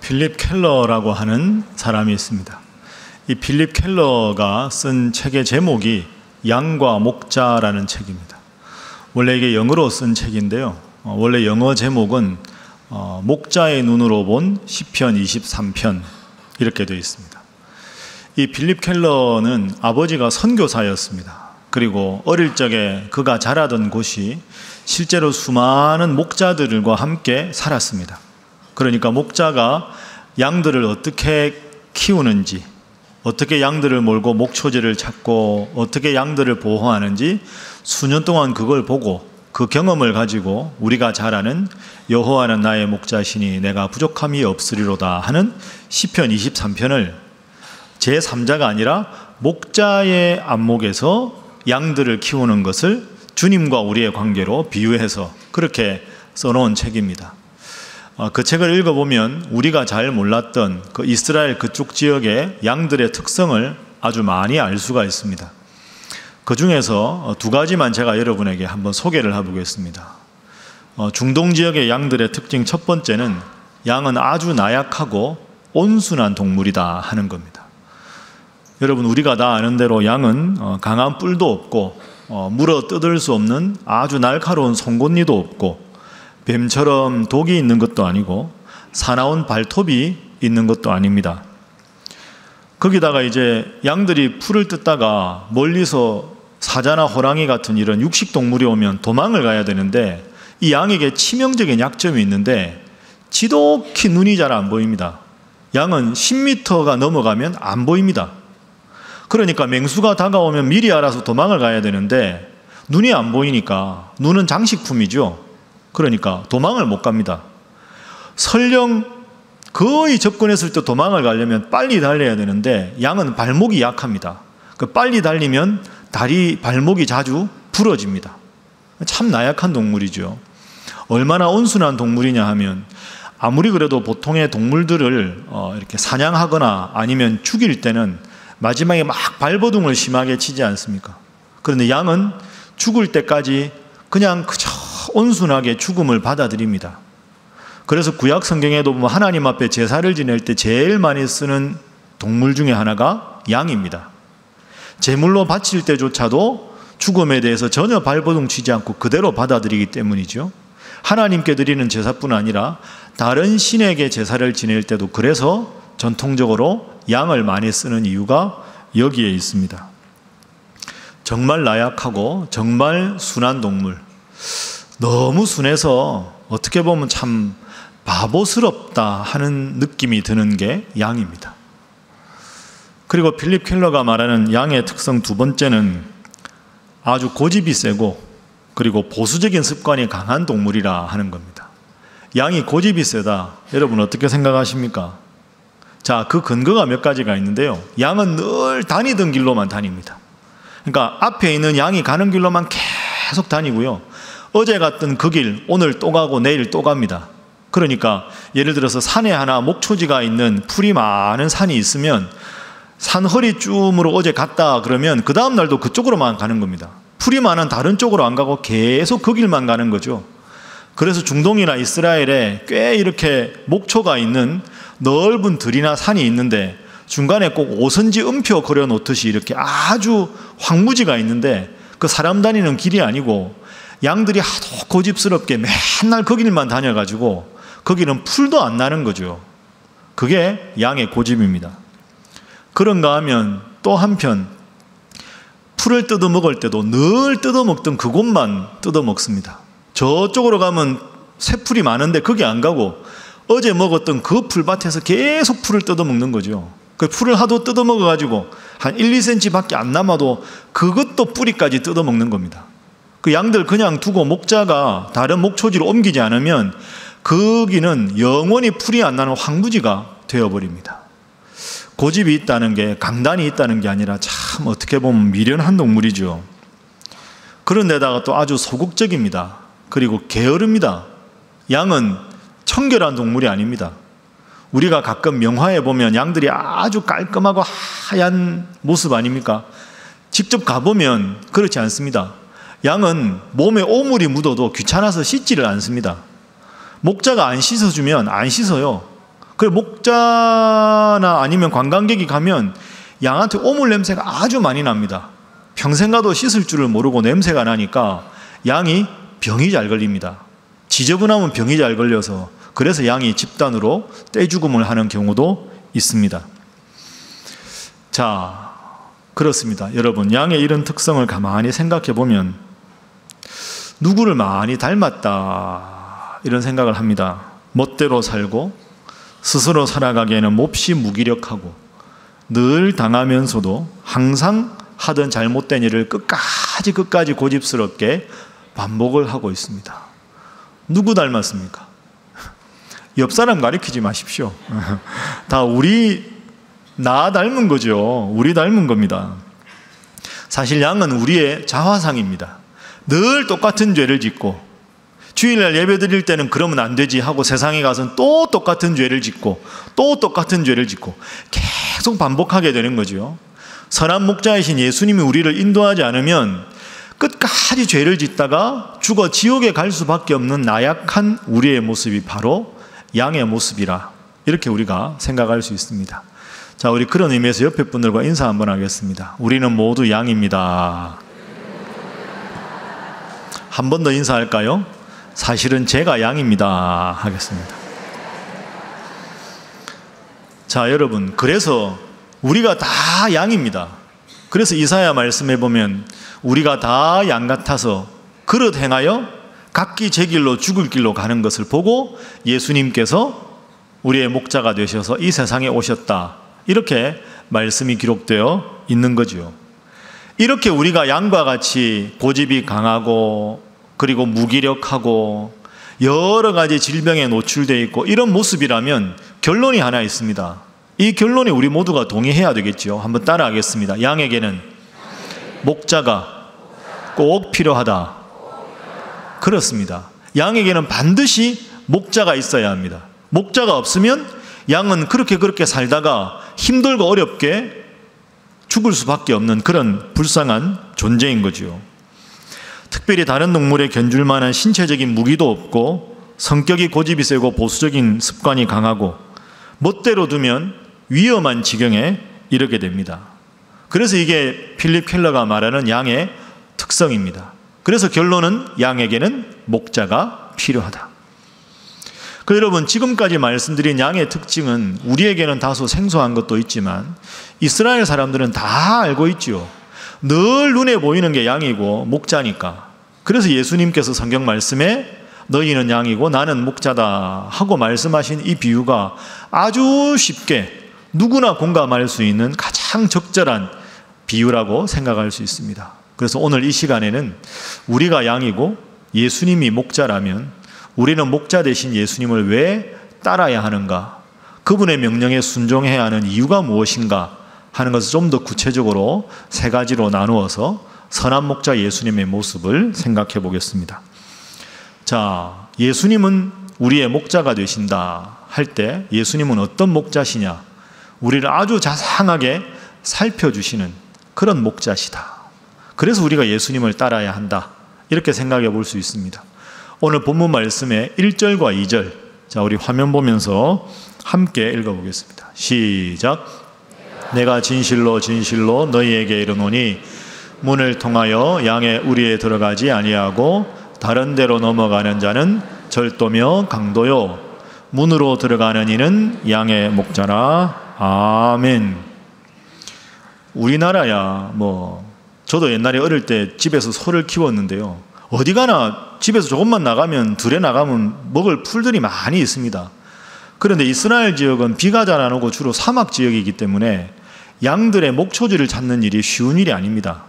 필립 켈러라고 하는 사람이 있습니다. 이 필립 켈러가 쓴 책의 제목이 양과 목자라는 책입니다. 원래 이게 영어로 쓴 책인데요. 원래 영어 제목은 목자의 눈으로 본 시편 23편 이렇게 되어 있습니다. 이 필립 켈러는 아버지가 선교사였습니다. 그리고 어릴 적에 그가 자라던 곳이 실제로 수많은 목자들과 함께 살았습니다. 그러니까 목자가 양들을 어떻게 키우는지, 어떻게 양들을 몰고 목초지를 찾고 어떻게 양들을 보호하는지 수년 동안 그걸 보고 그 경험을 가지고 우리가 잘 아는 여호와는 나의 목자시니 내가 부족함이 없으리로다 하는 시편 23편을 제3자가 아니라 목자의 안목에서 양들을 키우는 것을 주님과 우리의 관계로 비유해서 그렇게 써놓은 책입니다. 그 책을 읽어보면 우리가 잘 몰랐던 그 이스라엘 그쪽 지역의 양들의 특성을 아주 많이 알 수가 있습니다. 그 중에서 두 가지만 제가 여러분에게 한번 소개를 해보겠습니다. 중동 지역의 양들의 특징 첫 번째는 양은 아주 나약하고 온순한 동물이다 하는 겁니다. 여러분, 우리가 다 아는 대로 양은 강한 뿔도 없고 물어 뜯을 수 없는 아주 날카로운 송곳니도 없고 뱀처럼 독이 있는 것도 아니고 사나운 발톱이 있는 것도 아닙니다. 거기다가 이제 양들이 풀을 뜯다가 멀리서 사자나 호랑이 같은 이런 육식동물이 오면 도망을 가야 되는데 이 양에게 치명적인 약점이 있는데 지독히 눈이 잘 안 보입니다. 양은 10m가 넘어가면 안 보입니다. 그러니까 맹수가 다가오면 미리 알아서 도망을 가야 되는데 눈이 안 보이니까, 눈은 장식품이죠. 그러니까 도망을 못 갑니다. 설령 거의 접근했을 때 도망을 가려면 빨리 달려야 되는데 양은 발목이 약합니다. 빨리 달리면 발목이 자주 부러집니다. 참 나약한 동물이죠. 얼마나 온순한 동물이냐 하면 아무리 그래도 보통의 동물들을 이렇게 사냥하거나 아니면 죽일 때는 마지막에 막 발버둥을 심하게 치지 않습니까? 그런데 양은 죽을 때까지 그냥 그저 온순하게 죽음을 받아들입니다. 그래서 구약 성경에도 보면 하나님 앞에 제사를 지낼 때 제일 많이 쓰는 동물 중에 하나가 양입니다. 제물로 바칠 때조차도 죽음에 대해서 전혀 발버둥 치지 않고 그대로 받아들이기 때문이죠. 하나님께 드리는 제사뿐 아니라 다른 신에게 제사를 지낼 때도 그래서 전통적으로 양을 많이 쓰는 이유가 여기에 있습니다. 정말 나약하고 정말 순한 동물, 너무 순해서 어떻게 보면 참 바보스럽다 하는 느낌이 드는 게 양입니다. 그리고 필립 켈러가 말하는 양의 특성 두 번째는 아주 고집이 세고 그리고 보수적인 습관이 강한 동물이라 하는 겁니다. 양이 고집이 세다, 여러분 어떻게 생각하십니까? 자, 그 근거가 몇 가지가 있는데요. 양은 늘 다니던 길로만 다닙니다. 그러니까 앞에 있는 양이 가는 길로만 계속 다니고요. 어제 갔던 그 길 오늘 또 가고 내일 또 갑니다. 그러니까 예를 들어서 산에 하나 목초지가 있는 풀이 많은 산이 있으면 산 허리쯤으로 어제 갔다 그러면 그 다음 날도 그쪽으로만 가는 겁니다. 풀이 많은 다른 쪽으로 안 가고 계속 그 길만 가는 거죠. 그래서 중동이나 이스라엘에 꽤 이렇게 목초가 있는 넓은 들이나 산이 있는데 중간에 꼭 오선지 음표 그려 놓듯이 이렇게 아주 황무지가 있는데 그 사람 다니는 길이 아니고 양들이 하도 고집스럽게 맨날 그 길만 다녀가지고 거기는 풀도 안 나는 거죠. 그게 양의 고집입니다. 그런가 하면 또 한편 풀을 뜯어먹을 때도 늘 뜯어먹던 그곳만 뜯어먹습니다. 저쪽으로 가면 새풀이 많은데 거기 안 가고 어제 먹었던 그 풀밭에서 계속 풀을 뜯어먹는 거죠. 그 풀을 하도 뜯어먹어가지고 한 1, 2cm 밖에 안 남아도 그것도 뿌리까지 뜯어먹는 겁니다. 그 양들 그냥 두고 목자가 다른 목초지로 옮기지 않으면 거기는 영원히 풀이 안 나는 황무지가 되어버립니다. 고집이 있다는 게, 강단이 있다는 게 아니라 참 어떻게 보면 미련한 동물이죠. 그런데다가 또 아주 소극적입니다. 그리고 게으릅니다. 양은 청결한 동물이 아닙니다. 우리가 가끔 명화에 보면 양들이 아주 깔끔하고 하얀 모습 아닙니까? 직접 가보면 그렇지 않습니다. 양은 몸에 오물이 묻어도 귀찮아서 씻지를 않습니다. 목자가 안 씻어주면 안 씻어요. 그래 목자나 아니면 관광객이 가면 양한테 오물 냄새가 아주 많이 납니다. 평생 가도 씻을 줄을 모르고 냄새가 나니까 양이 병이 잘 걸립니다. 지저분하면 병이 잘 걸려서 그래서 양이 집단으로 떼죽음을 하는 경우도 있습니다. 자, 그렇습니다. 여러분, 양의 이런 특성을 가만히 생각해 보면 누구를 많이 닮았다 이런 생각을 합니다. 멋대로 살고 스스로 살아가기에는 몹시 무기력하고 늘 당하면서도 항상 하던 잘못된 일을 끝까지 고집스럽게 반복을 하고 있습니다. 누구 닮았습니까? 옆 사람 가리키지 마십시오. 다 나 닮은 거죠. 우리 닮은 겁니다. 사실 양은 우리의 자화상입니다. 늘 똑같은 죄를 짓고 주일날 예배 드릴 때는 그러면 안 되지 하고 세상에 가서는 또 똑같은 죄를 짓고 또 똑같은 죄를 짓고 계속 반복하게 되는 거죠. 선한 목자이신 예수님이 우리를 인도하지 않으면 끝까지 죄를 짓다가 죽어 지옥에 갈 수밖에 없는 나약한 우리의 모습이 바로 양의 모습이라 이렇게 우리가 생각할 수 있습니다. 자, 우리 그런 의미에서 옆에 분들과 인사 한번 하겠습니다. 우리는 모두 양입니다. 한 번 더 인사할까요? 사실은 제가 양입니다 하겠습니다. 자, 여러분, 그래서 우리가 다 양입니다. 그래서 이사야 말씀해 보면 우리가 다 양 같아서 그릇 행하여 각기 제 길로 죽을 길로 가는 것을 보고 예수님께서 우리의 목자가 되셔서 이 세상에 오셨다, 이렇게 말씀이 기록되어 있는 거죠. 이렇게 우리가 양과 같이 고집이 강하고 그리고 무기력하고 여러 가지 질병에 노출되어 있고 이런 모습이라면 결론이 하나 있습니다. 이 결론에 우리 모두가 동의해야 되겠죠. 한번 따라하겠습니다. 양에게는 목자가 꼭 필요하다. 그렇습니다. 양에게는 반드시 목자가 있어야 합니다. 목자가 없으면 양은 그렇게 살다가 힘들고 어렵게 죽을 수밖에 없는 그런 불쌍한 존재인 거죠. 특별히 다른 동물에 견줄 만한 신체적인 무기도 없고 성격이 고집이 세고 보수적인 습관이 강하고 멋대로 두면 위험한 지경에 이르게 됩니다. 그래서 이게 필립 켈러가 말하는 양의 특성입니다. 그래서 결론은 양에게는 목자가 필요하다. 여러분, 지금까지 말씀드린 양의 특징은 우리에게는 다소 생소한 것도 있지만 이스라엘 사람들은 다 알고 있죠. 늘 눈에 보이는 게 양이고 목자니까. 그래서 예수님께서 성경 말씀에 너희는 양이고 나는 목자다 하고 말씀하신 이 비유가 아주 쉽게 누구나 공감할 수 있는 가장 적절한 비유라고 생각할 수 있습니다. 그래서 오늘 이 시간에는 우리가 양이고 예수님이 목자라면 우리는 목자 되신 예수님을 왜 따라야 하는가, 그분의 명령에 순종해야 하는 이유가 무엇인가 하는 것을 좀 더 구체적으로 세 가지로 나누어서 선한 목자 예수님의 모습을 생각해 보겠습니다. 자, 예수님은 우리의 목자가 되신다 할 때 예수님은 어떤 목자시냐, 우리를 아주 자상하게 살펴주시는 그런 목자시다. 그래서 우리가 예수님을 따라야 한다, 이렇게 생각해 볼 수 있습니다. 오늘 본문 말씀의 1절과 2절, 자, 우리 화면 보면서 함께 읽어보겠습니다. 시작. 내가 진실로 너희에게 이르노니 문을 통하여 양의 우리에 들어가지 아니하고 다른 데로 넘어가는 자는 절도며 강도요 문으로 들어가는 이는 양의 목자라. 아멘. 우리나라야 저도 옛날에 어릴 때 집에서 소를 키웠는데요, 어디 가나 집에서 조금만 나가면 들에 나가면 먹을 풀들이 많이 있습니다. 그런데 이스라엘 지역은 비가 잘 안 오고 주로 사막 지역이기 때문에 양들의 목초지를 찾는 일이 쉬운 일이 아닙니다.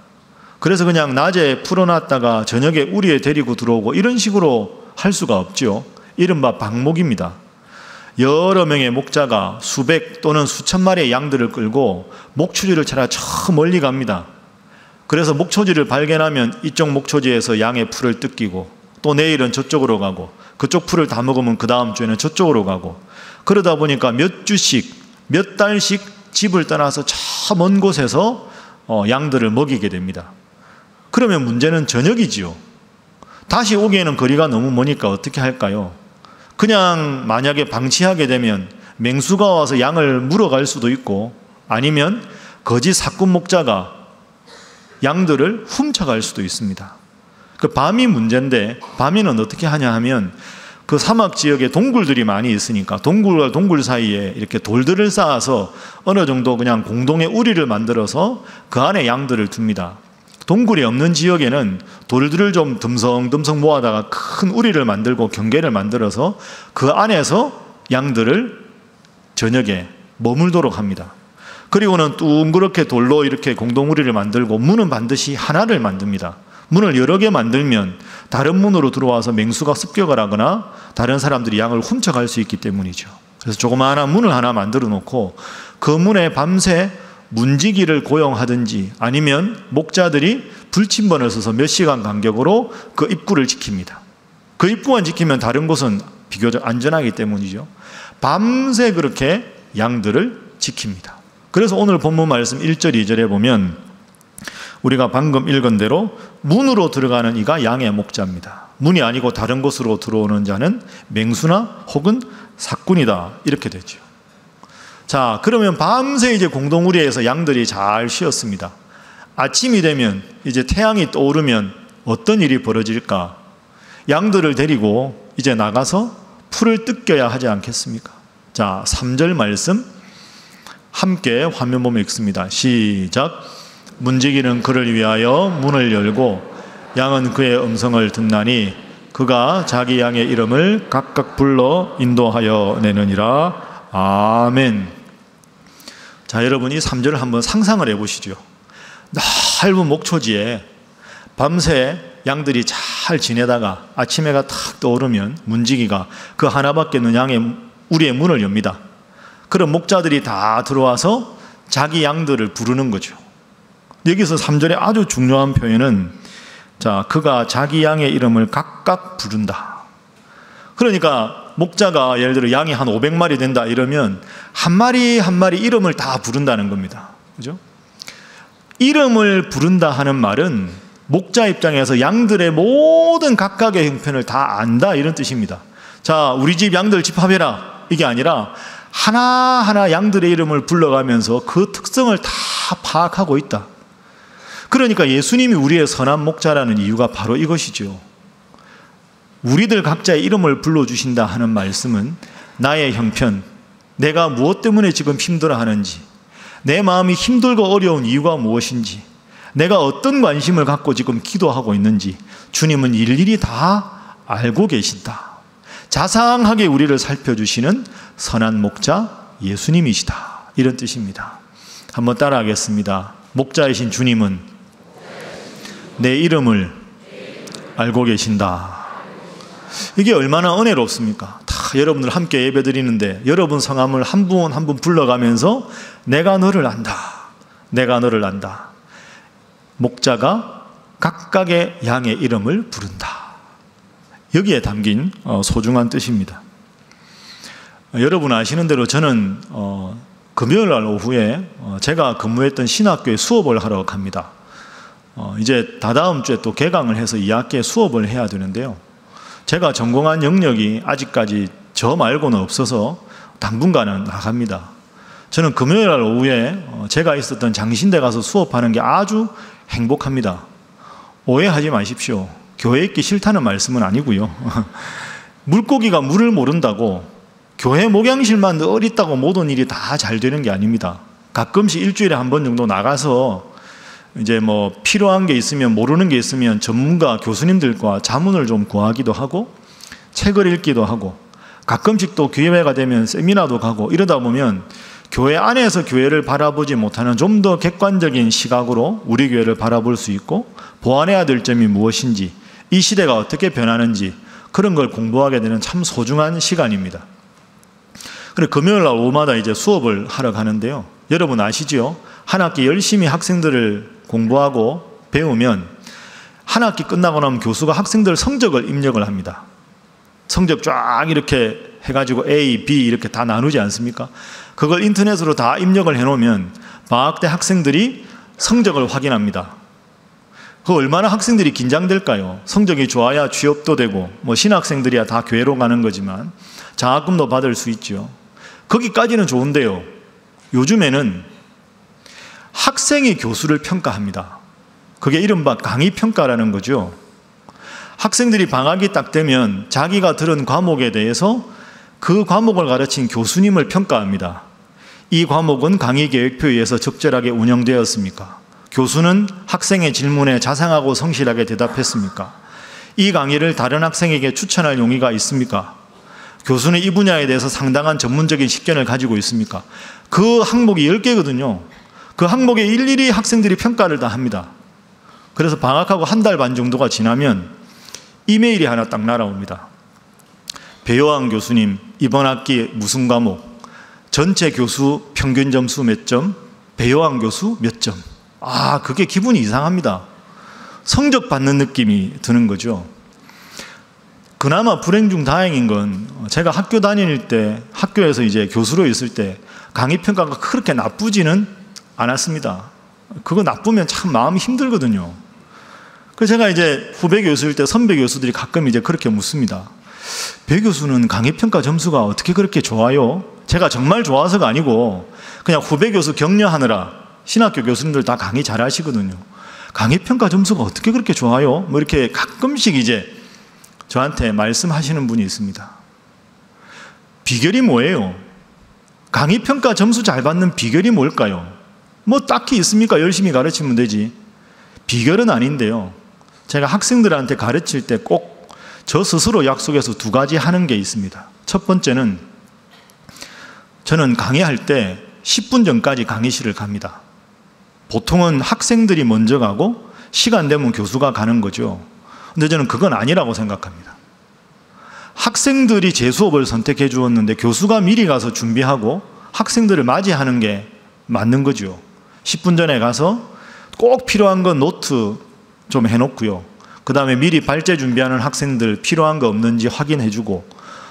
그래서 그냥 낮에 풀어놨다가 저녁에 우리에 데리고 들어오고 이런 식으로 할 수가 없죠. 이른바 방목입니다. 여러 명의 목자가 수백 또는 수천 마리의 양들을 끌고 목초지를 찾아 저 멀리 갑니다. 그래서 목초지를 발견하면 이쪽 목초지에서 양의 풀을 뜯기고 또 내일은 저쪽으로 가고 그쪽 풀을 다 먹으면 그 다음 주에는 저쪽으로 가고, 그러다 보니까 몇 주씩 몇 달씩 집을 떠나서 저 먼 곳에서 양들을 먹이게 됩니다. 그러면 문제는 저녁이지요. 다시 오기에는 거리가 너무 머니까 어떻게 할까요? 그냥 만약에 방치하게 되면 맹수가 와서 양을 물어갈 수도 있고, 아니면 거짓 사꾼 목자가 양들을 훔쳐갈 수도 있습니다. 그 밤이 문제인데, 밤에는 어떻게 하냐 하면 그 사막 지역에 동굴들이 많이 있으니까 동굴과 동굴 사이에 이렇게 돌들을 쌓아서 어느 정도 그냥 공동의 우리를 만들어서 그 안에 양들을 둡니다. 동굴이 없는 지역에는 돌들을 좀 듬성듬성 모아다가 큰 우리를 만들고 경계를 만들어서 그 안에서 양들을 저녁에 머물도록 합니다. 그리고는 둥그렇게 돌로 이렇게 공동우리를 만들고 문은 반드시 하나를 만듭니다. 문을 여러 개 만들면 다른 문으로 들어와서 맹수가 습격을 하거나 다른 사람들이 양을 훔쳐갈 수 있기 때문이죠. 그래서 조그마한 문을 하나 만들어 놓고 그 문에 밤새 문지기를 고용하든지 아니면 목자들이 불침번을 써서 몇 시간 간격으로 그 입구를 지킵니다. 그 입구만 지키면 다른 곳은 비교적 안전하기 때문이죠. 밤새 그렇게 양들을 지킵니다. 그래서 오늘 본문 말씀 1절 2절에 보면 우리가 방금 읽은 대로 문으로 들어가는 이가 양의 목자입니다. 문이 아니고 다른 곳으로 들어오는 자는 맹수나 혹은 사꾼이다, 이렇게 되죠. 자, 그러면 밤새 이제 공동우리에서 양들이 잘 쉬었습니다. 아침이 되면 이제 태양이 떠오르면 어떤 일이 벌어질까? 양들을 데리고 이제 나가서 풀을 뜯겨야 하지 않겠습니까? 자, 3절 말씀 함께 화면 보면 읽습니다. 시작. 문지기는 그를 위하여 문을 열고 양은 그의 음성을 듣나니 그가 자기 양의 이름을 각각 불러 인도하여 내느니라. 아멘. 자, 여러분 이 3절을 한번 상상을 해보시죠. 넓은 목초지에 밤새 양들이 잘 지내다가 아침 해가 탁 떠오르면 문지기가 그 하나밖에 없는 양의 우리의 문을 엽니다. 그럼 목자들이 다 들어와서 자기 양들을 부르는 거죠. 여기서 3절에 아주 중요한 표현은, 자, 그가 자기 양의 이름을 각각 부른다. 그러니까 목자가 예를 들어 양이 한 500마리 된다 이러면 한 마리 한 마리 이름을 다 부른다는 겁니다. 그죠? 이름을 부른다 하는 말은 목자 입장에서 양들의 모든 각각의 형편을 다 안다, 이런 뜻입니다. 자, 우리 집 양들 집합해라, 이게 아니라 하나하나 양들의 이름을 불러가면서 그 특성을 다 파악하고 있다. 그러니까 예수님이 우리의 선한 목자라는 이유가 바로 이것이죠. 우리들 각자의 이름을 불러주신다 하는 말씀은 나의 형편, 내가 무엇 때문에 지금 힘들어하는지, 내 마음이 힘들고 어려운 이유가 무엇인지, 내가 어떤 관심을 갖고 지금 기도하고 있는지 주님은 일일이 다 알고 계신다. 자상하게 우리를 살펴주시는 선한 목자 예수님이시다, 이런 뜻입니다. 한번 따라하겠습니다. 목자이신 주님은 내 이름을 알고 계신다. 이게 얼마나 은혜롭습니까? 다 여러분들 함께 예배드리는데 여러분 성함을 한 분 한 분 불러가면서 내가 너를 안다, 내가 너를 안다. 목자가 각각의 양의 이름을 부른다. 여기에 담긴 소중한 뜻입니다. 여러분 아시는 대로 저는 금요일 날 오후에 제가 근무했던 신학교에 수업을 하러 갑니다. 이제 다다음 주에 또 개강을 해서 2학기에 수업을 해야 되는데요. 제가 전공한 영역이 아직까지 저 말고는 없어서 당분간은 나갑니다. 저는 금요일 날 오후에 제가 있었던 장신대 가서 수업하는 게 아주 행복합니다. 오해하지 마십시오. 교회 있기 싫다는 말씀은 아니고요. 물고기가 물을 모른다고 교회 목양실만 늘 있다고 모든 일이 다 잘 되는 게 아닙니다. 가끔씩 일주일에 한 번 정도 나가서 이제 뭐 필요한 게 있으면, 모르는 게 있으면 전문가 교수님들과 자문을 좀 구하기도 하고 책을 읽기도 하고 가끔씩 또 기회가 되면 세미나도 가고 이러다 보면 교회 안에서 교회를 바라보지 못하는 좀 더 객관적인 시각으로 우리 교회를 바라볼 수 있고 보완해야 될 점이 무엇인지, 이 시대가 어떻게 변하는지 그런 걸 공부하게 되는 참 소중한 시간입니다. 그리고 금요일 날 오후마다 이제 수업을 하러 가는데요. 여러분 아시죠? 한 학기 열심히 학생들을 공부하고 배우면 한 학기 끝나고 나면 교수가 학생들 성적을 입력을 합니다. 성적 쫙 이렇게 해가지고 A, B 이렇게 다 나누지 않습니까? 그걸 인터넷으로 다 입력을 해놓으면 방학 때 학생들이 성적을 확인합니다. 그 얼마나 학생들이 긴장될까요? 성적이 좋아야 취업도 되고 뭐 신학생들이야 다 교회로 가는 거지만 장학금도 받을 수 있죠. 거기까지는 좋은데요. 요즘에는 학생이 교수를 평가합니다. 그게 이른바 강의평가라는 거죠. 학생들이 방학이 딱 되면 자기가 들은 과목에 대해서 그 과목을 가르친 교수님을 평가합니다. 이 과목은 강의계획표에 의해서 적절하게 운영되었습니까? 교수는 학생의 질문에 자상하고 성실하게 대답했습니까? 이 강의를 다른 학생에게 추천할 용의가 있습니까? 교수는 이 분야에 대해서 상당한 전문적인 식견을 가지고 있습니까? 그 항목이 10개거든요. 그 항목에 일일이 학생들이 평가를 다 합니다. 그래서 방학하고 한 달 반 정도가 지나면 이메일이 하나 딱 날아옵니다. 배요한 교수님, 이번 학기 무슨 과목? 전체 교수 평균 점수 몇 점? 배요한 교수 몇 점? 아, 그게 기분이 이상합니다. 성적 받는 느낌이 드는 거죠. 그나마 불행 중 다행인 건 제가 학교 다닐 때, 학교에서 이제 교수로 있을 때 강의 평가가 그렇게 나쁘지는 않았습니다. 그거 나쁘면 참 마음이 힘들거든요. 그래서 제가 이제 후배 교수일 때 선배 교수들이 가끔 이제 그렇게 묻습니다. 배 교수는 강의 평가 점수가 어떻게 그렇게 좋아요? 제가 정말 좋아서가 아니고 그냥 후배 교수 격려하느라 신학교 교수님들 다 강의 잘 하시거든요. 강의 평가 점수가 어떻게 그렇게 좋아요? 뭐 이렇게 가끔씩 이제 저한테 말씀하시는 분이 있습니다. 비결이 뭐예요? 강의 평가 점수 잘 받는 비결이 뭘까요? 뭐 딱히 있습니까? 열심히 가르치면 되지. 비결은 아닌데요. 제가 학생들한테 가르칠 때 꼭 저 스스로 약속해서 2가지 하는 게 있습니다. 첫 번째는 저는 강의할 때 10분 전까지 강의실을 갑니다. 보통은 학생들이 먼저 가고 시간 되면 교수가 가는 거죠. 근데 저는 그건 아니라고 생각합니다. 학생들이 제 수업을 선택해 주었는데 교수가 미리 가서 준비하고 학생들을 맞이하는 게 맞는 거죠. 10분 전에 가서 꼭 필요한 건 노트 좀 해놓고요. 그 다음에 미리 발제 준비하는 학생들 필요한 거 없는지 확인해주고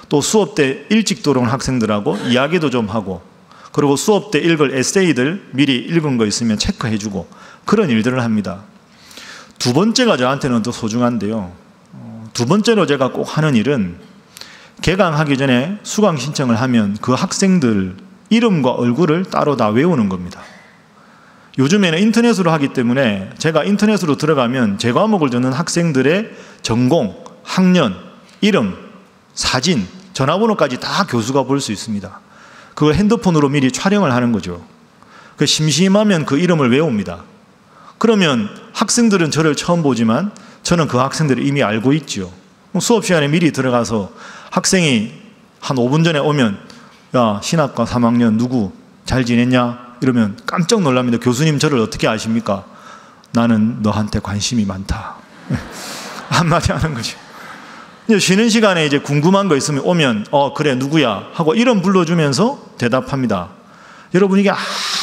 또 수업 때 일찍 들어온 학생들하고 이야기도 좀 하고 그리고 수업 때 읽을 에세이들 미리 읽은 거 있으면 체크해주고 그런 일들을 합니다. 2번째가 저한테는 더 소중한데요. 2번째로 제가 꼭 하는 일은 개강하기 전에 수강 신청을 하면 그 학생들 이름과 얼굴을 따로 다 외우는 겁니다. 요즘에는 인터넷으로 하기 때문에 제가 인터넷으로 들어가면 제 과목을 듣는 학생들의 전공, 학년, 이름, 사진, 전화번호까지 다 교수가 볼 수 있습니다. 그걸 핸드폰으로 미리 촬영을 하는 거죠. 심심하면 그 이름을 외웁니다. 그러면 학생들은 저를 처음 보지만 저는 그 학생들을 이미 알고 있죠. 수업 시간에 미리 들어가서 학생이 한 5분 전에 오면 야, 신학과 3학년 누구 잘 지냈냐? 이러면 깜짝 놀랍니다. 교수님 저를 어떻게 아십니까? 나는 너한테 관심이 많다. 한마디 하는 거죠. 이제 쉬는 시간에 이제 궁금한 거 있으면 오면 그래 누구야? 하고 이름 불러주면서 대답합니다. 여러분 이게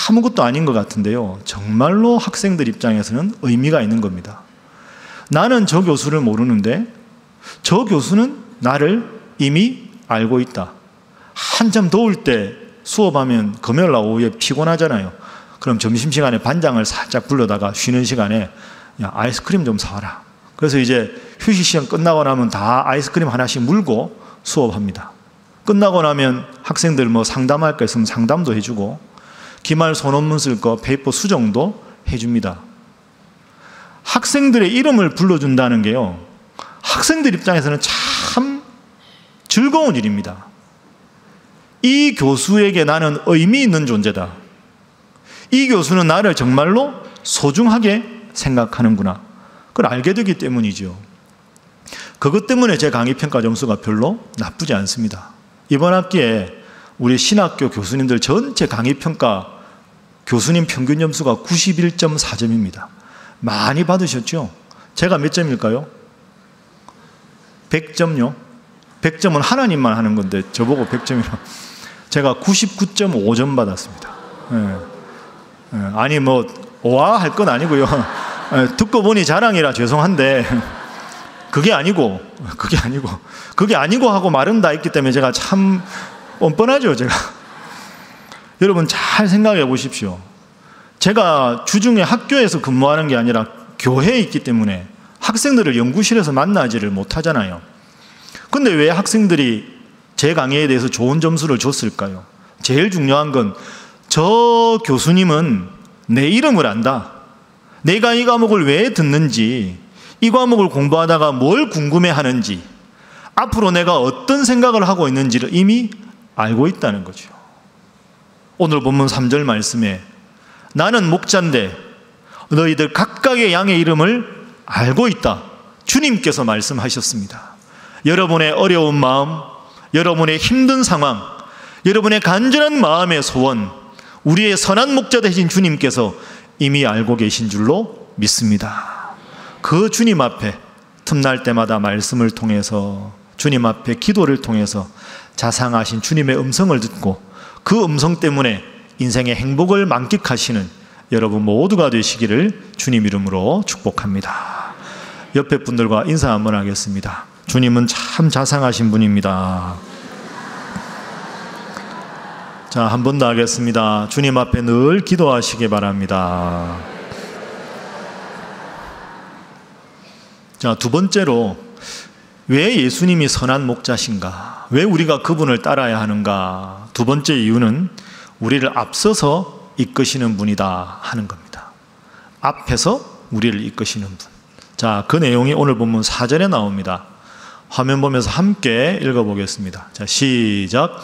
아무것도 아닌 것 같은데요. 정말로 학생들 입장에서는 의미가 있는 겁니다. 나는 저 교수를 모르는데 저 교수는 나를 이미 알고 있다. 한참 더울 때 수업하면 금요일 날 오후에 피곤하잖아요. 그럼 점심시간에 반장을 살짝 불러다가 쉬는 시간에 야, 아이스크림 좀 사와라. 그래서 이제 휴식 시간 끝나고 나면 다 아이스크림 하나씩 물고 수업합니다. 끝나고 나면 학생들 뭐 상담할 거 있으면 상담도 해주고 기말 소논문 쓸 거 페이퍼 수정도 해줍니다. 학생들의 이름을 불러준다는 게요. 학생들 입장에서는 참 즐거운 일입니다. 이 교수에게 나는 의미 있는 존재다. 이 교수는 나를 정말로 소중하게 생각하는구나. 그걸 알게 되기 때문이죠. 그것 때문에 제 강의 평가 점수가 별로 나쁘지 않습니다. 이번 학기에 우리 신학교 교수님들 전체 강의 평가 교수님 평균 점수가 91.4점입니다. 많이 받으셨죠? 제가 몇 점일까요? 100점요? 100점은 하나님만 하는 건데 저보고 100점이라 제가 99.5점 받았습니다. 아니 뭐 오아할 건 아니고요. 듣고 보니 자랑이라 죄송한데 그게 아니고 하고 말은 다 있기 때문에 제가 참 뻔뻔하죠. 제가 여러분 잘 생각해 보십시오. 제가 주중에 학교에서 근무하는 게 아니라 교회에 있기 때문에 학생들을 연구실에서 만나지를 못하잖아요. 근데 왜 학생들이 제 강의에 대해서 좋은 점수를 줬을까요? 제일 중요한 건 저 교수님은 내 이름을 안다. 내가 이 과목을 왜 듣는지, 이 과목을 공부하다가 뭘 궁금해하는지, 앞으로 내가 어떤 생각을 하고 있는지를 이미 알고 있다는 거죠. 오늘 본문 3절 말씀에 나는 목자인데 너희들 각각의 양의 이름을 알고 있다. 주님께서 말씀하셨습니다. 여러분의 어려운 마음, 여러분의 힘든 상황, 여러분의 간절한 마음의 소원, 우리의 선한 목자 되신 주님께서 이미 알고 계신 줄로 믿습니다. 그 주님 앞에 틈날 때마다 말씀을 통해서, 주님 앞에 기도를 통해서 자상하신 주님의 음성을 듣고 그 음성 때문에 인생의 행복을 만끽하시는 여러분 모두가 되시기를 주님 이름으로 축복합니다. 옆에 분들과 인사 한번 하겠습니다. 주님은 참 자상하신 분입니다. 자, 한 번 더 하겠습니다. 주님 앞에 늘 기도하시기 바랍니다. 자, 두 번째로 왜 예수님이 선한 목자신가? 왜 우리가 그분을 따라야 하는가? 두 번째 이유는 우리를 앞서서 이끄시는 분이다 하는 겁니다. 앞에서 우리를 이끄시는 분. 자, 그 내용이 오늘 본문 4절에 나옵니다. 화면 보면서 함께 읽어보겠습니다. 자, 시작.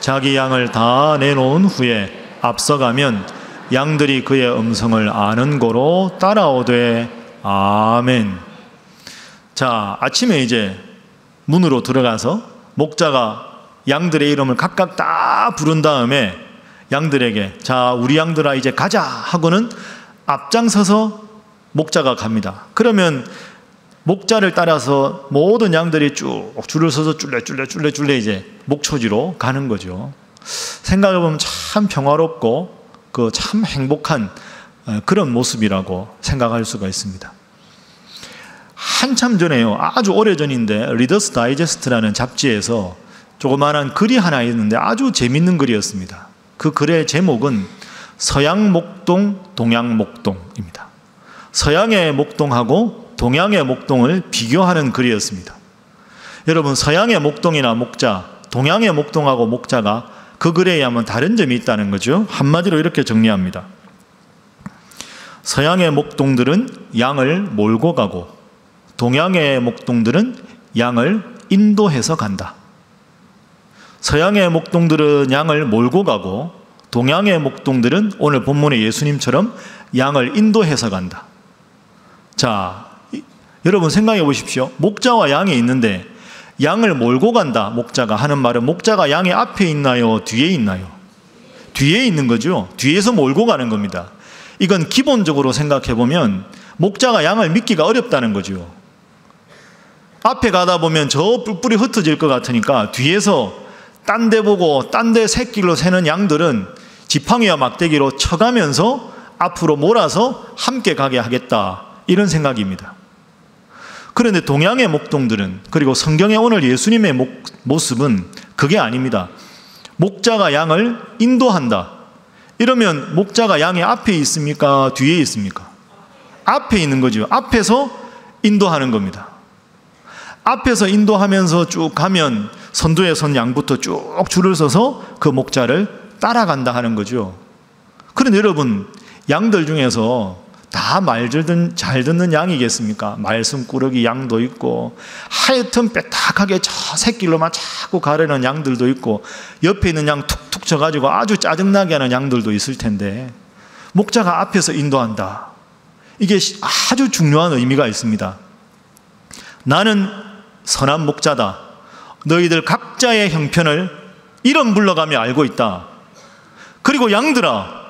자기 양을 다 내놓은 후에 앞서가면 양들이 그의 음성을 아는 고로 따라오되 아멘. 자, 아침에 이제 문으로 들어가서 목자가 양들의 이름을 각각 다 부른 다음에 양들에게 자, 우리 양들아 이제 가자 하고는 앞장서서 목자가 갑니다. 그러면 목자를 따라서 모든 양들이 쭉 줄을 서서 쫄래 이제 목초지로 가는 거죠. 생각해보면 참 평화롭고 그 참 행복한 그런 모습이라고 생각할 수가 있습니다. 한참 전에요. 아주 오래전인데 리더스 다이제스트라는 잡지에서 조그마한 글이 하나 있는데 아주 재밌는 글이었습니다. 그 글의 제목은 서양 목동, 동양 목동입니다. 서양의 목동하고 동양의 목동을 비교하는 글이었습니다. 여러분, 서양의 목동이나 목자, 동양의 목동하고 목자가 그 글에 의하면 다른 점이 있다는 거죠. 한마디로 이렇게 정리합니다. 서양의 목동들은 양을 몰고 가고 동양의 목동들은 양을 인도해서 간다. 서양의 목동들은 양을 몰고 가고 동양의 목동들은 오늘 본문의 예수님처럼 양을 인도해서 간다. 자, 여러분 생각해 보십시오. 목자와 양이 있는데 양을 몰고 간다. 목자가 하는 말은 목자가 양의 앞에 있나요? 뒤에 있나요? 뒤에 있는 거죠. 뒤에서 몰고 가는 겁니다. 이건 기본적으로 생각해 보면 목자가 양을 믿기가 어렵다는 거죠. 앞에 가다 보면 저 뿔뿔이 흩어질 것 같으니까 뒤에서 딴 데 보고 딴 데 새길로 새는 양들은 지팡이와 막대기로 쳐가면서 앞으로 몰아서 함께 가게 하겠다. 이런 생각입니다. 그런데 동양의 목동들은, 그리고 성경에 오늘 예수님의 모습은 그게 아닙니다. 목자가 양을 인도한다. 이러면 목자가 양의 앞에 있습니까? 뒤에 있습니까? 앞에 있는 거죠. 앞에서 인도하는 겁니다. 앞에서 인도하면서 쭉 가면 선두에 선 양부터 쭉 줄을 서서 그 목자를 따라간다 하는 거죠. 그런데 여러분, 양들 중에서 다 말 잘 듣는 양이겠습니까? 말씀꾸러기 양도 있고 하여튼 빼딱하게 저 새길로만 자꾸 가려는 양들도 있고 옆에 있는 양 툭툭 쳐가지고 아주 짜증나게 하는 양들도 있을 텐데 목자가 앞에서 인도한다. 이게 아주 중요한 의미가 있습니다. 나는 선한 목자다. 너희들 각자의 형편을 이름 불러가며 알고 있다. 그리고 양들아,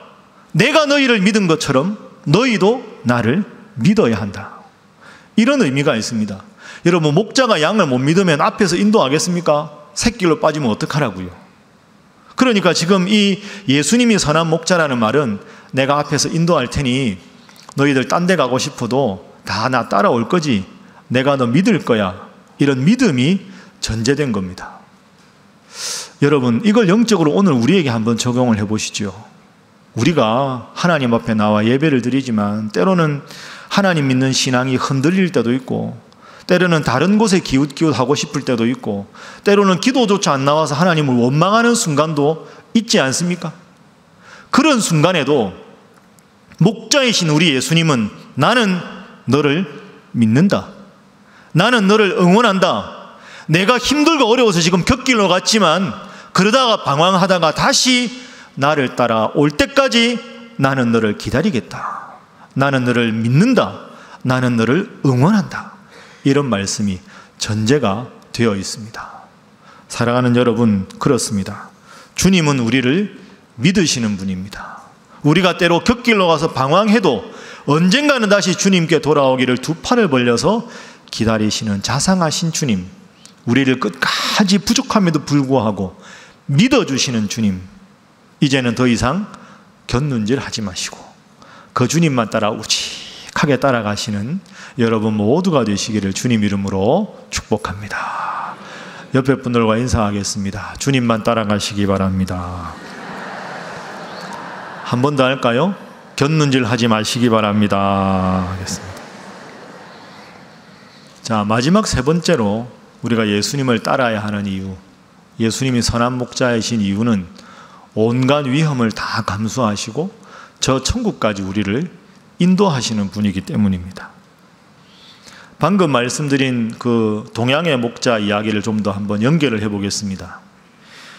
내가 너희를 믿은 것처럼 너희도 나를 믿어야 한다. 이런 의미가 있습니다. 여러분, 목자가 양을 못 믿으면 앞에서 인도하겠습니까? 새길로 빠지면 어떡하라고요? 그러니까 지금 이 예수님이 선한 목자라는 말은 내가 앞에서 인도할 테니 너희들 딴 데 가고 싶어도 다 나 따라올 거지. 내가 너 믿을 거야. 이런 믿음이 전제된 겁니다. 여러분, 이걸 영적으로 오늘 우리에게 한번 적용을 해보시죠. 우리가 하나님 앞에 나와 예배를 드리지만 때로는 하나님 믿는 신앙이 흔들릴 때도 있고 때로는 다른 곳에 기웃기웃하고 싶을 때도 있고 때로는 기도조차 안 나와서 하나님을 원망하는 순간도 있지 않습니까? 그런 순간에도 목자이신 우리 예수님은 나는 너를 믿는다. 나는 너를 응원한다. 내가 힘들고 어려워서 지금 곁길로 갔지만 그러다가 방황하다가 다시 나를 따라 올 때까지 나는 너를 기다리겠다. 나는 너를 믿는다. 나는 너를 응원한다. 이런 말씀이 전제가 되어 있습니다. 사랑하는 여러분, 그렇습니다. 주님은 우리를 믿으시는 분입니다. 우리가 때로 곁길로 가서 방황해도 언젠가는 다시 주님께 돌아오기를 두 팔을 벌려서 기다리시는 자상하신 주님, 우리를 끝까지 부족함에도 불구하고 믿어주시는 주님, 이제는 더 이상 곁눈질 하지 마시고 그 주님만 따라 우직하게 따라가시는 여러분 모두가 되시기를 주님 이름으로 축복합니다. 옆에 분들과 인사하겠습니다. 주님만 따라가시기 바랍니다. 한 번 더 할까요? 곁눈질 하지 마시기 바랍니다. 하겠습니다. 자, 마지막 세 번째로 우리가 예수님을 따라야 하는 이유, 예수님이 선한 목자이신 이유는 온갖 위험을 다 감수하시고 저 천국까지 우리를 인도하시는 분이기 때문입니다. 방금 말씀드린 그 동양의 목자 이야기를 좀 더 한번 연결을 해보겠습니다.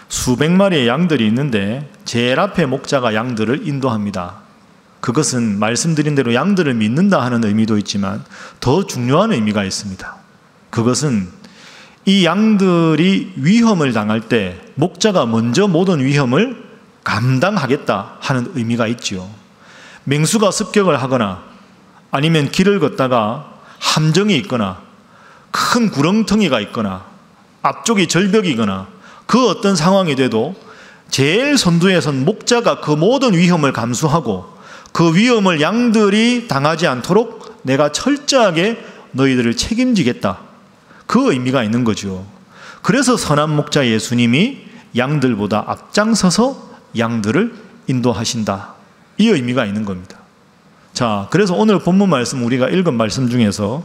수백 마리의 양들이 있는데 제일 앞에 목자가 양들을 인도합니다. 그것은 말씀드린 대로 양들을 믿는다 하는 의미도 있지만 더 중요한 의미가 있습니다. 그것은 이 양들이 위험을 당할 때 목자가 먼저 모든 위험을 감당하겠다 하는 의미가 있지요. 맹수가 습격을 하거나 아니면 길을 걷다가 함정이 있거나 큰 구렁텅이가 있거나 앞쪽이 절벽이거나 그 어떤 상황이 돼도 제일 선두에 선 목자가 그 모든 위험을 감수하고 그 위험을 양들이 당하지 않도록 내가 철저하게 너희들을 책임지겠다. 그 의미가 있는 거죠. 그래서 선한 목자 예수님이 양들보다 앞장서서 양들을 인도하신다. 이 의미가 있는 겁니다. 자, 그래서 오늘 본문 말씀 우리가 읽은 말씀 중에서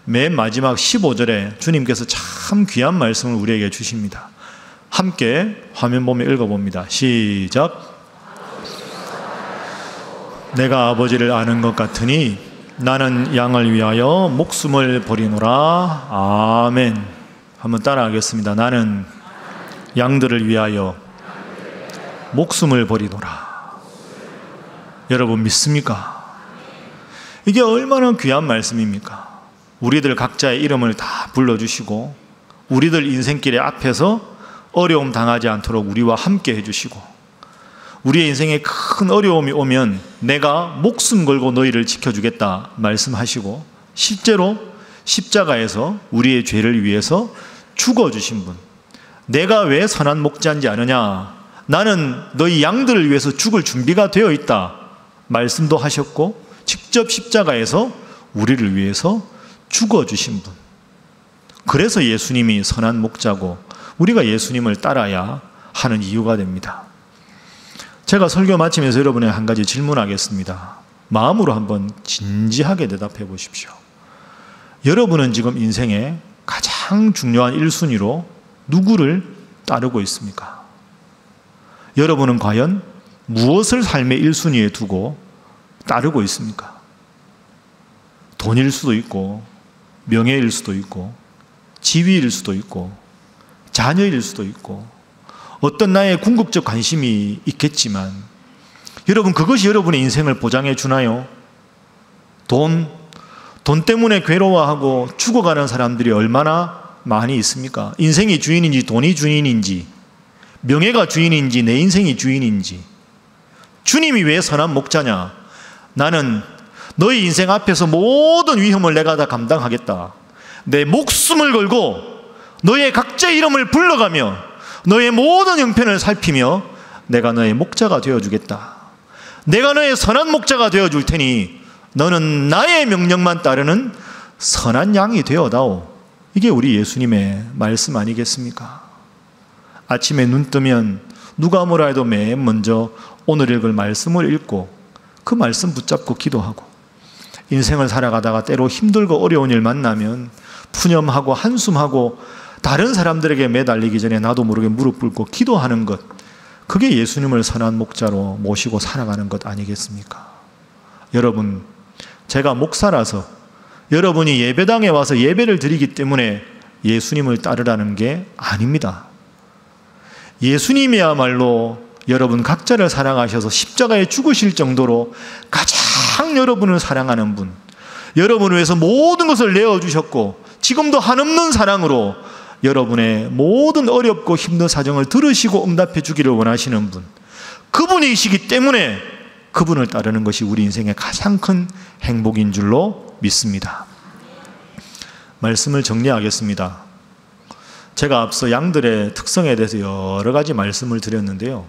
맨 마지막 15절에 주님께서 참 귀한 말씀을 우리에게 주십니다. 함께 화면 보며 읽어봅니다. 시작. 내가 아버지를 아는 것 같으니 나는 양을 위하여 목숨을 버리노라. 아멘. 한번 따라하겠습니다. 나는 양들을 위하여 목숨을 버리노라. 여러분 믿습니까? 이게 얼마나 귀한 말씀입니까? 우리들 각자의 이름을 다 불러주시고 우리들 인생길의 앞에서 어려움 당하지 않도록 우리와 함께 해주시고 우리의 인생에 큰 어려움이 오면 내가 목숨 걸고 너희를 지켜주겠다 말씀하시고 실제로 십자가에서 우리의 죄를 위해서 죽어주신 분, 내가 왜 선한 목자인지 아느냐, 나는 너희 양들을 위해서 죽을 준비가 되어 있다 말씀도 하셨고 직접 십자가에서 우리를 위해서 죽어주신 분, 그래서 예수님이 선한 목자고 우리가 예수님을 따라야 하는 이유가 됩니다. 제가 설교 마치면서 여러분에게 한 가지 질문하겠습니다. 마음으로 한번 진지하게 대답해 보십시오. 여러분은 지금 인생에 가장 중요한 1순위로 누구를 따르고 있습니까? 여러분은 과연 무엇을 삶의 1순위에 두고 따르고 있습니까? 돈일 수도 있고 명예일 수도 있고 지위일 수도 있고 자녀일 수도 있고 어떤 나의 궁극적 관심이 있겠지만 여러분 그것이 여러분의 인생을 보장해 주나요? 돈 때문에 괴로워하고 죽어가는 사람들이 얼마나 많이 있습니까? 인생이 주인인지 돈이 주인인지 명예가 주인인지 내 인생이 주인인지. 주님이 왜 선한 목자냐? 나는 너희 인생 앞에서 모든 위험을 내가 다 감당하겠다. 내 목숨을 걸고 너의 각자의 이름을 불러가며 너의 모든 형편을 살피며 내가 너의 목자가 되어주겠다. 내가 너의 선한 목자가 되어줄 테니 너는 나의 명령만 따르는 선한 양이 되어다오. 이게 우리 예수님의 말씀 아니겠습니까? 아침에 눈 뜨면 누가 뭐라 해도 맨 먼저 오늘 읽을 말씀을 읽고 그 말씀 붙잡고 기도하고, 인생을 살아가다가 때로 힘들고 어려운 일 만나면 푸념하고 한숨하고 다른 사람들에게 매달리기 전에 나도 모르게 무릎 꿇고 기도하는 것, 그게 예수님을 선한 목자로 모시고 살아가는 것 아니겠습니까? 여러분, 제가 목사라서 여러분이 예배당에 와서 예배를 드리기 때문에 예수님을 따르라는 게 아닙니다. 예수님이야말로 여러분 각자를 사랑하셔서 십자가에 죽으실 정도로 가장 여러분을 사랑하는 분, 여러분을 위해서 모든 것을 내어주셨고 지금도 한없는 사랑으로 여러분의 모든 어렵고 힘든 사정을 들으시고 응답해 주기를 원하시는 분, 그분이시기 때문에 그분을 따르는 것이 우리 인생의 가장 큰 행복인 줄로 믿습니다. 말씀을 정리하겠습니다. 제가 앞서 양들의 특성에 대해서 여러 가지 말씀을 드렸는데요,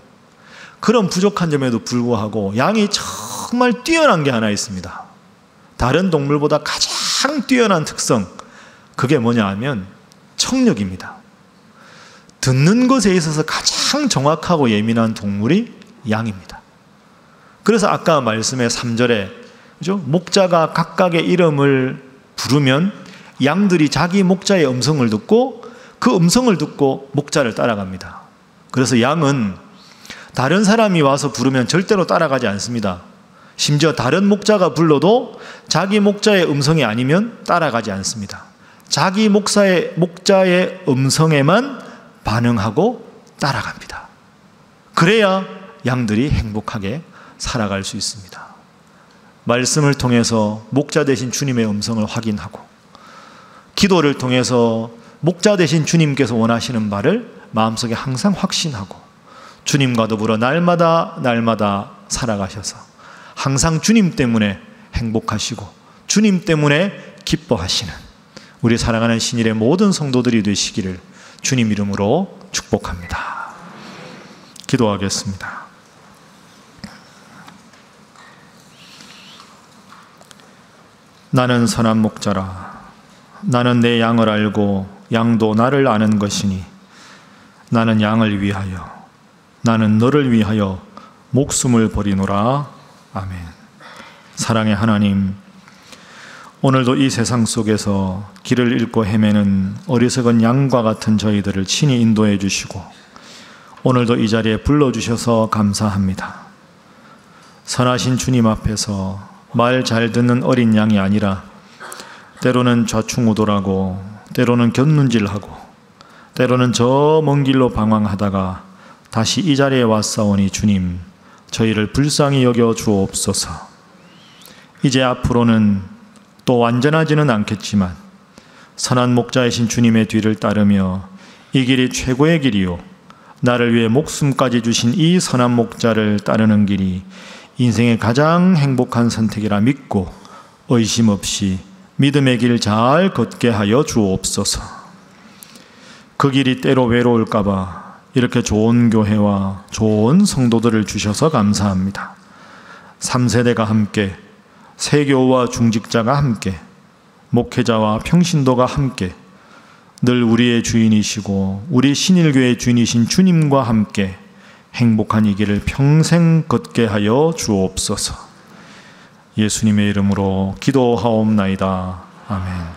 그런 부족한 점에도 불구하고 양이 정말 뛰어난 게 하나 있습니다. 다른 동물보다 가장 뛰어난 특성, 그게 뭐냐 하면 청력입니다. 듣는 것에 있어서 가장 정확하고 예민한 동물이 양입니다. 그래서 아까 말씀의 3절에 그죠? 목자가 각각의 이름을 부르면 양들이 자기 목자의 음성을 듣고 그 음성을 듣고 목자를 따라갑니다. 그래서 양은 다른 사람이 와서 부르면 절대로 따라가지 않습니다. 심지어 다른 목자가 불러도 자기 목자의 음성이 아니면 따라가지 않습니다. 자기 목자의 음성에만 반응하고 따라갑니다. 그래야 양들이 행복하게 살아갈 수 있습니다. 말씀을 통해서 목자 되신 주님의 음성을 확인하고, 기도를 통해서 목자 되신 주님께서 원하시는 바를 마음속에 항상 확신하고, 주님과 더불어 날마다 살아가셔서 항상 주님 때문에 행복하시고 주님 때문에 기뻐하시는 우리 사랑하는 신일의 모든 성도들이 되시기를 주님 이름으로 축복합니다. 기도하겠습니다. 나는 선한 목자라. 나는 내 양을 알고 양도 나를 아는 것이니 나는 양을 위하여, 나는 너를 위하여 목숨을 버리노라. 아멘. 사랑의 하나님, 오늘도 이 세상 속에서 길을 잃고 헤매는 어리석은 양과 같은 저희들을 친히 인도해 주시고 오늘도 이 자리에 불러주셔서 감사합니다. 선하신 주님 앞에서 말 잘 듣는 어린 양이 아니라 때로는 좌충우돌하고 때로는 곁눈질하고 때로는 저 먼 길로 방황하다가 다시 이 자리에 왔사오니 주님, 저희를 불쌍히 여겨 주옵소서. 이제 앞으로는 또 완전하지는 않겠지만 선한 목자이신 주님의 뒤를 따르며 이 길이 최고의 길이요, 나를 위해 목숨까지 주신 이 선한 목자를 따르는 길이 인생의 가장 행복한 선택이라 믿고 의심 없이 믿음의 길 잘 걷게 하여 주옵소서. 그 길이 때로 외로울까 봐 이렇게 좋은 교회와 좋은 성도들을 주셔서 감사합니다. 3세대가 함께, 세교와 중직자가 함께, 목회자와 평신도가 함께 늘 우리의 주인이시고 우리 신일교회의 주인이신 주님과 함께 행복한 이 길을 평생 걷게 하여 주옵소서. 예수님의 이름으로 기도하옵나이다. 아멘.